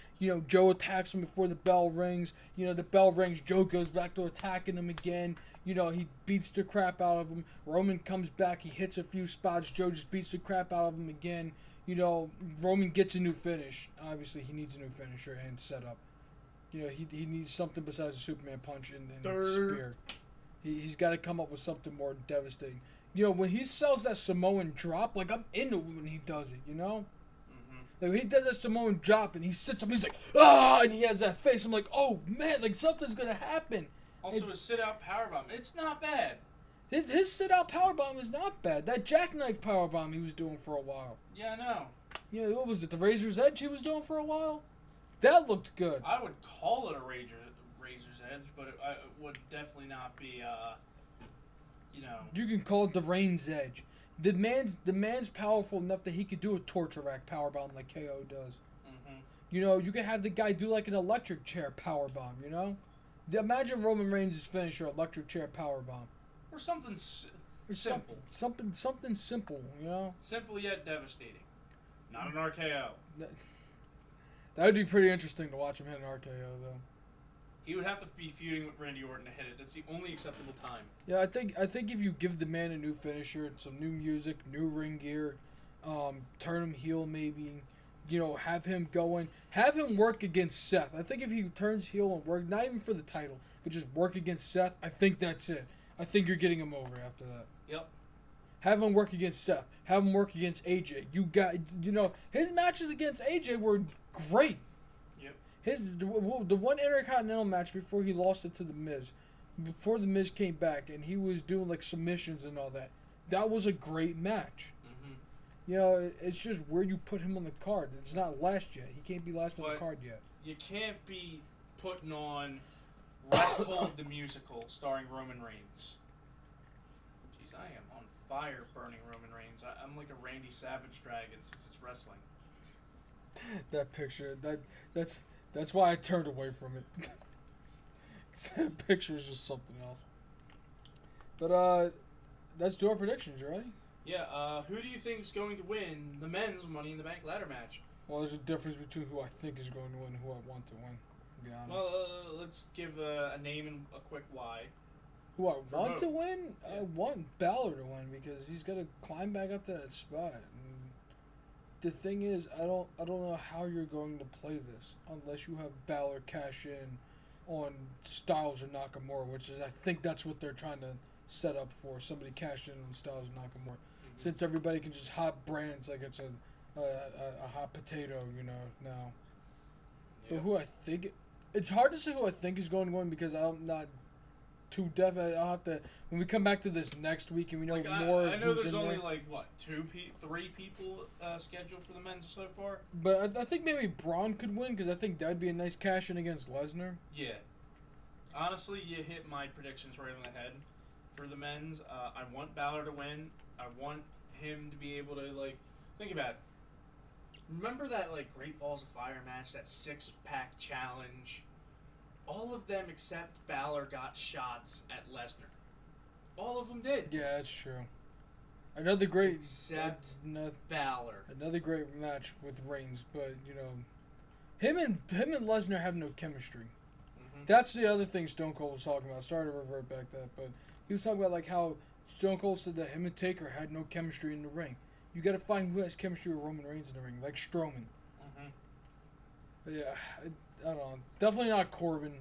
Joe attacks him before the bell rings. The bell rings. Joe goes back to attacking him again. He beats the crap out of him. Roman comes back. He hits a few spots. Joe just beats the crap out of him again. Roman gets a new finish. Obviously, he needs a new finisher and setup. He needs something besides a Superman punch and spear. He's got to come up with something more devastating. When he sells that Samoan drop, like, I'm into it when he does it, Mm-hmm. Like, when he does that Samoan drop and he sits up, he's like, ah, and he has that face. I'm like, oh, man, like, something's going to happen. Also, his sit-out powerbomb, it's not bad. His sit-out powerbomb is not bad. That jackknife powerbomb he was doing for a while. Yeah, I know. What was it, the Razor's Edge he was doing for a while? That looked good. I would call it a Razor's Edge, but it would definitely not be, You can call it the Reigns Edge. The man's powerful enough that he could do a torture rack powerbomb like KO does. Mm-hmm. You can have the guy do like an electric chair powerbomb, Imagine Roman Reigns' finisher, electric chair powerbomb. Or something simple. Something simple, Simple yet devastating. Not an RKO. That would be pretty interesting to watch him hit an RKO, though. He would have to be feuding with Randy Orton to hit it. That's the only acceptable time. Yeah, I think if you give the man a new finisher, some new music, new ring gear, turn him heel maybe, have him going, have him work against Seth. I think if he turns heel and work, not even for the title, but just work against Seth, I think that's it. I think you're getting him over after that. Yep. Have him work against Seth. Have him work against AJ. His matches against AJ were great. Yep. The one Intercontinental match before he lost it to The Miz, before The Miz came back and he was doing like submissions and all that, that was a great match. Mm-hmm. It's just where you put him on the card. It's not last yet. He can't be last on the card yet. You can't be putting on Rest Hold the Musical starring Roman Reigns. Jeez, I am on fire burning Roman Reigns. I'm like a Randy Savage dragon since it's wrestling. That picture, that's why I turned away from it. That picture is just something else. But let's do our predictions, right? Yeah. Who do you think is going to win the men's Money in the Bank ladder match? Well, there's a difference between who I think is going to win and who I want to win. To be honest. Well, let's give a name and a quick why. Who I want to both. win? Yeah. I want Balor to win because he's got to climb back up to that spot. And the thing is, I don't know how you're going to play this unless you have Balor cash in on Styles or Nakamura, which is, I think that's what they're trying to set up for. Somebody cash in on Styles or Nakamura. Since everybody can just hop brands like it's a hot potato, now. But Yep. who I think, it's hard to say who I think is going to win because I'm not too definite. I'll have to, when we come back to this next week and we know Like more. I know who's there's in only there. like what 3 people scheduled for the men's so far. But I think maybe Braun could win because I think that'd be a nice cash in against Lesnar. Yeah. Honestly, you hit my predictions right on the head for the men's. I want Balor to win. I want him to be able to, like, think about it. Remember that, like, Great Balls of Fire match, that 6-pack challenge? All of them except Balor got shots at Lesnar. All of them did. Yeah, that's true. Another great Except ano- Balor. another great match with Reigns, but him and Lesnar have no chemistry. Mm-hmm. That's the other thing Stone Cold was talking about. Sorry to revert back to that, but he was talking about like how Stone Cold said that him and Taker had no chemistry in the ring. You got to find who has chemistry with Roman Reigns in the ring, like Strowman. Mm-hmm. But yeah, I don't know. Definitely not Corbin.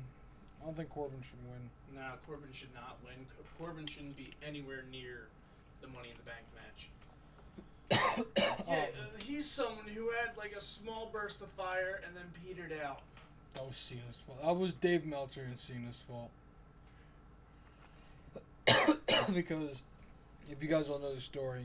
I don't think Corbin should win. No, Corbin should not win. Corbin shouldn't be anywhere near the Money in the Bank match. Yeah, he's someone who had like a small burst of fire and then petered out. That was Cena's fault. That was Dave Meltzer and Cena's fault. Because if you guys don't know the story,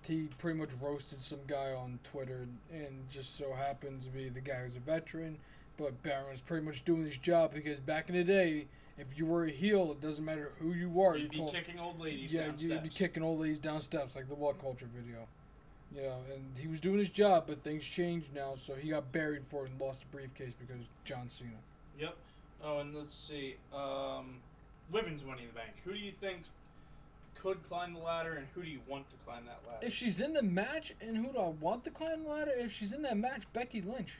he pretty much roasted some guy on Twitter, and just so happens to be the guy who's a veteran. But Baron was pretty much doing his job because back in the day, if you were a heel, it doesn't matter who you are. You'd be kicking old ladies yeah, down you'd be steps. kicking old ladies down steps like the What Culture video. And he was doing his job, but things changed now, so he got buried for it and lost the briefcase because John Cena. Yep. Oh, and let's see. Women's Money in the Bank. Who do you think could climb the ladder, and who do you want to climb that ladder? If she's in the match, and who do I want to climb the ladder? If she's in that match, Becky Lynch.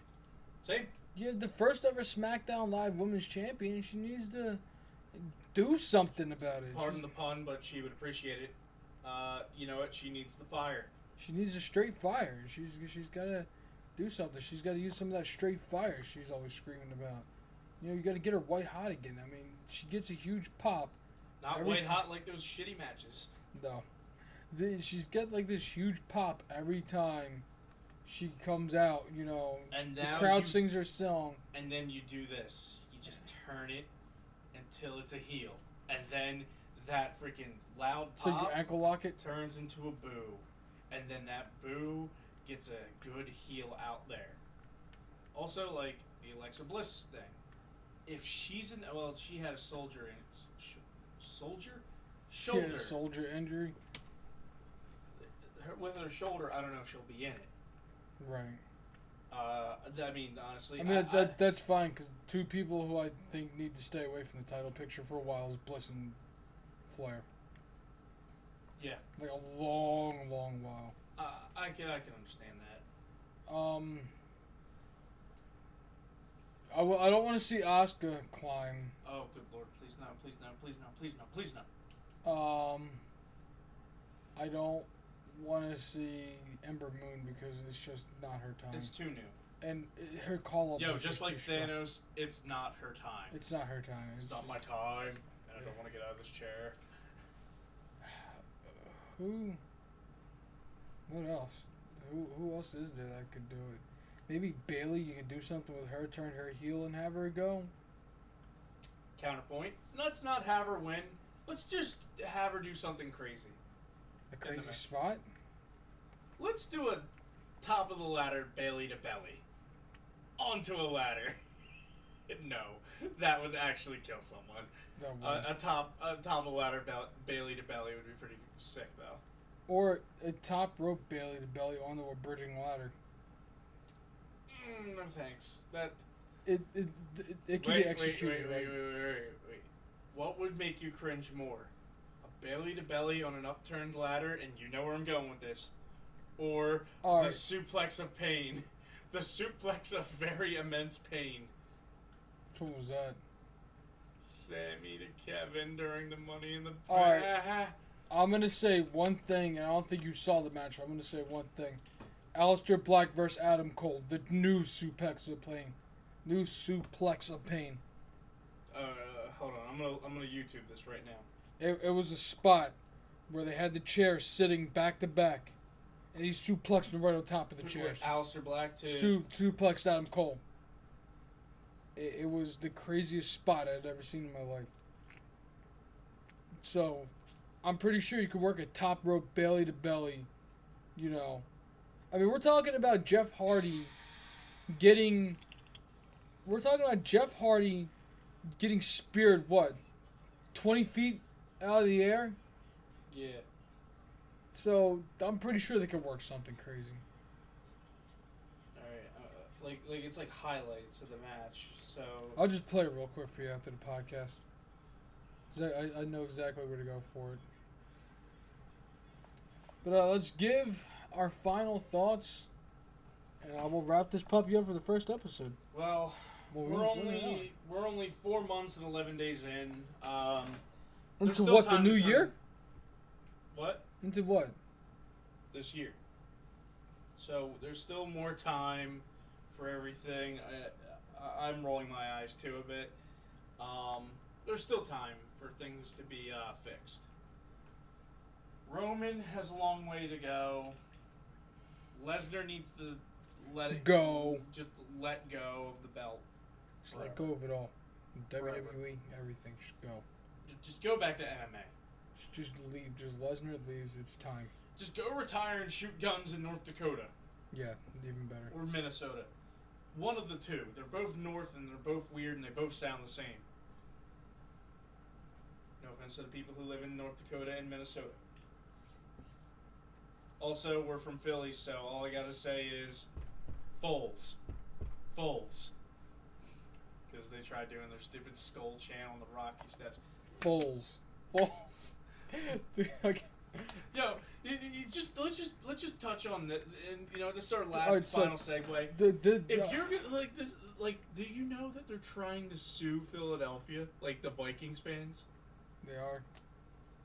Same. You're the first ever SmackDown Live Women's Champion, and she needs to do something about it. Pardon the pun, but she would appreciate it. You know what? She needs the fire. She needs a straight fire. She's got to do something. She's got to use some of that straight fire she's always screaming about. You got to get her white hot again. I mean, she gets a huge pop. Not every white ti- hot like those shitty matches. No. She's got like this huge pop every time she comes out, And the now crowd you- sings her song. And then you do this. You just turn it until it's a heel. And then that freaking loud So you pop ankle lock it. turns into a boo. And then that boo gets a good heel out there. Also, like the Alexa Bliss thing. If she's in... Well, she had a soldier in... Soldier? Shoulder. Yeah, soldier injury. With her shoulder, I don't know if she'll be in it. Right. I mean, honestly... I mean, that's fine, because two people who I think need to stay away from the title picture for a while is Bliss and Flair. Yeah. Like a long, long while. I can understand that. I don't want to see Asuka climb. Oh, good lord. Please no, please no, please no, please no, please no. I don't want to see Ember Moon because it's just not her time. It's too new. And her call-up Yo, was just like too strong. Thanos, it's not her time. It's not her time. It's not my time, and I don't want to get out of this chair. Who? What else? Who else is there that could do it? Maybe Bailey. You could do something with her, turn her heel, and have her go. Counterpoint. Let's not have her win. Let's just have her do something crazy. A crazy match. spot. Let's do a top of the ladder belly to belly. Onto a ladder. No, that would actually kill someone. That one. A top of the ladder Bailey to belly would be pretty sick though. Or a top rope Bailey to belly onto a bridging ladder. No thanks. That It can be executed. Wait. What would make you cringe more? A belly to belly on an upturned ladder, and you know where I'm going with this, or All the right. suplex of pain, the suplex of very immense pain. Which one was that? Sammy to Kevin during the Money in the All right. I'm gonna say one thing, and I don't think you saw the match. I'm gonna say one thing: Aleister Black versus Adam Cole, the new suplex of pain. New suplex of pain. Hold on. I'm gonna YouTube this right now. It was a spot where they had the chairs sitting back to back, And he suplexed him right on top of the chairs. Aleister Black too. Suplexed Adam Cole. It was the craziest spot I'd ever seen in my life. So, I'm pretty sure you could work a top rope belly to belly. You know. I mean, we're talking about Jeff Hardy getting speared, what? 20 feet out of the air? Yeah. So, I'm pretty sure they could work something crazy. Alright, like it's like highlights of the match, so... I'll just play it real quick for you after the podcast. 'Cause I know exactly where to go for it. But let's give our final thoughts, and I will wrap this puppy up for the first episode. Well, we're only 4 months and 11 days in. Into what, the new year? What? Into what? This year. So there's still more time for everything. I'm rolling my eyes too a bit. There's still time for things to be fixed. Roman has a long way to go. Lesnar needs to let it go. Just let go of the belt. Just let go of it all. WWE, everything. Just go. Just go back to MMA. Just leave. Just Lesnar leaves. It's time. Just go retire and shoot guns in North Dakota. Yeah, even better. Or Minnesota. One of the two. They're both north and they're both weird and they both sound the same. No offense to the people who live in North Dakota and Minnesota. Also, we're from Philly, so all I gotta say is Foles. Foles. Because they tried doing their stupid skull chant on the Rocky Steps. Foles. Dude, okay. Yo, let's just touch on that, and this is our last final segue. If you're gonna like this, like, do you know that they're trying to sue Philadelphia, like the Vikings fans? They are.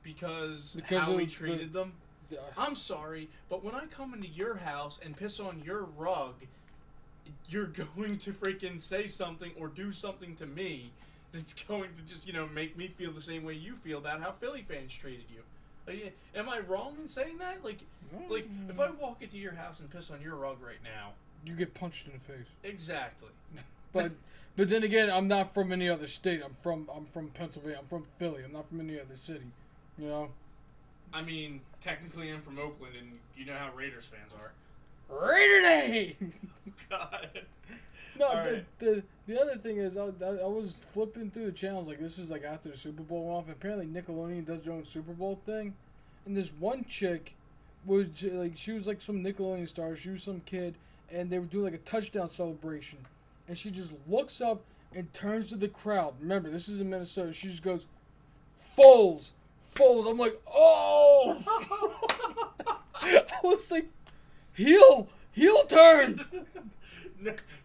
Because how we treated them. I'm sorry, but when I come into your house and piss on your rug, you're going to freaking say something or do something to me that's going to just, make me feel the same way you feel about how Philly fans treated you. Like, am I wrong in saying that? Like, if I walk into your house and piss on your rug right now, you get punched in the face. Exactly. But then again, I'm not from any other state. I'm from Pennsylvania. I'm from Philly. I'm not from any other city. You know. I mean, technically, I'm from Oakland, and you know how Raiders fans are. Raider Day. God. No, right. the other thing is, I was flipping through the channels, like, this is, like, after the Super Bowl off, and apparently Nickelodeon does their own Super Bowl thing, and this one chick was, like, she was, like, some Nickelodeon star, she was some kid, and they were doing, like, a touchdown celebration, and she just looks up and turns to the crowd. Remember, this is in Minnesota. She just goes, Foles. I'm like, oh! I was like, heel turn!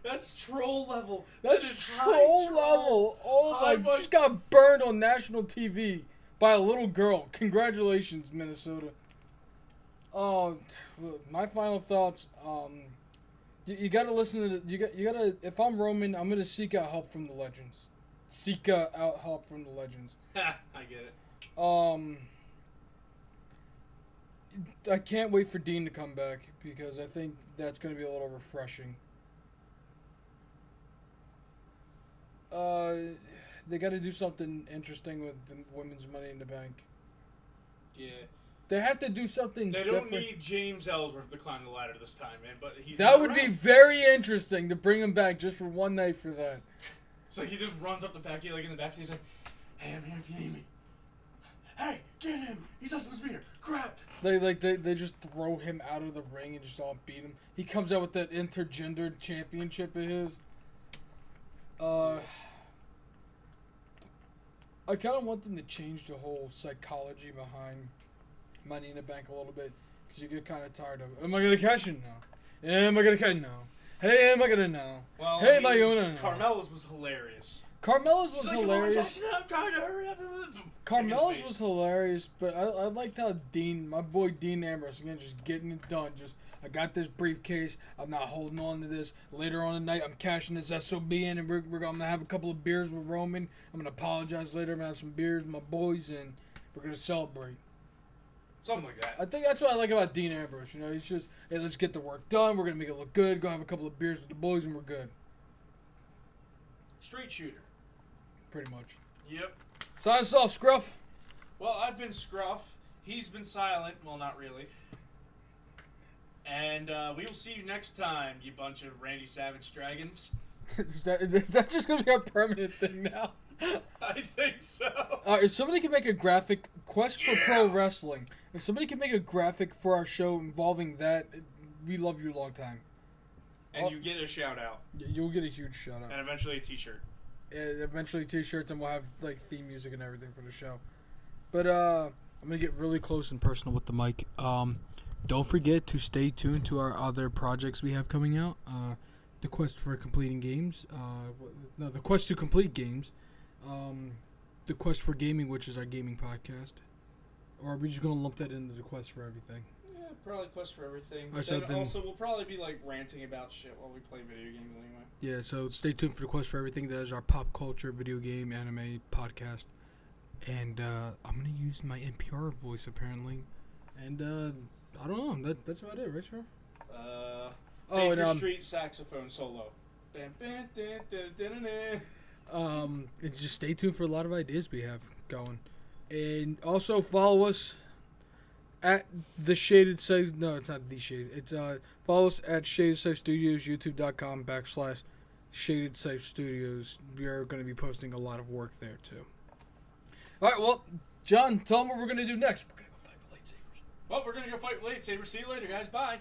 That's troll level. That's troll level. Oh my! Just got burned on national TV by a little girl. Congratulations, Minnesota. My final thoughts. You gotta listen to you gotta. If I'm Roman, I'm gonna seek out help from the legends. I get it. I can't wait for Dean to come back because I think that's gonna be a little refreshing. They got to do something interesting with the women's Money in the Bank. Yeah. They have to do something They different. don't need James Ellsworth to climb the ladder this time, man. But that would be very interesting to bring him back just for one night for that. So he just runs up the back, like in the back, he's like, "Hey, I'm here if you need me. Hey, get him! He's not supposed to be here. Crap!" They just throw him out of the ring and just all beat him. He comes out with that intergendered championship of his. I kind of want them to change the whole psychology behind Money in the Bank a little bit, because you get kind of tired of it. Am I going to cash in now? Am I going to cash in now? Hey, am I going to now? Well, hey, am I going to now? Carmella's was hilarious. Carmella's was hilarious. I'm trying to hurry up. Carmella's was hilarious, but I liked how my boy Dean Ambrose, again, just getting it done. Just, I got this briefcase. I'm not holding on to this. Later on tonight, I'm cashing this SOB in, and we're going to have a couple of beers with Roman. I'm going to apologize later. I'm going to have some beers with my boys, and we're going to celebrate. Something like that. I think that's what I like about Dean Ambrose. You know, he's just, hey, let's get the work done. We're gonna make it look good. Go have a couple of beers with the boys, and we're good. Straight shooter. Pretty much. Yep. Sign us off, Scruff. Well, I've been Scruff. He's been Silent. Well, not really. And we will see you next time, you bunch of Randy Savage dragons. Is that just gonna be our permanent thing now? I think so. If somebody can make a graphic Quest for Pro Wrestling, if somebody can make a graphic for our show involving that, we love you a long time. And you get a shout out. You'll get a huge shout out. And eventually a t-shirt. Eventually t-shirts, and we'll have like theme music and everything for the show. But I'm gonna get really close and personal with the mic. Don't forget to stay tuned to our other projects we have coming out. The Quest for Completing Games. The Quest to Complete Games. The Quest for Gaming, which is our gaming podcast. Or are we just gonna lump that into the Quest for Everything? Yeah, probably Quest for Everything. Right, But then also, we'll probably be like ranting about shit while we play video games anyway. Yeah, so stay tuned for the Quest for Everything. That is our pop culture, video game, anime podcast. And I'm gonna use my NPR voice apparently. And I don't know. That's about it, right, Sheriff? Baker Street saxophone solo. And just stay tuned for a lot of ideas we have going. And also follow us at the Shaded Safe. No, it's not the Shaded. It's follow us at Shaded Safe Studios, youtube.com/Shaded Safe Studios. We are going to be posting a lot of work there too. All right, well, John, tell them what we're going to do next. We're going to go fight with lightsabers. Well, we're going to go fight with lightsabers. See you later, guys. Bye.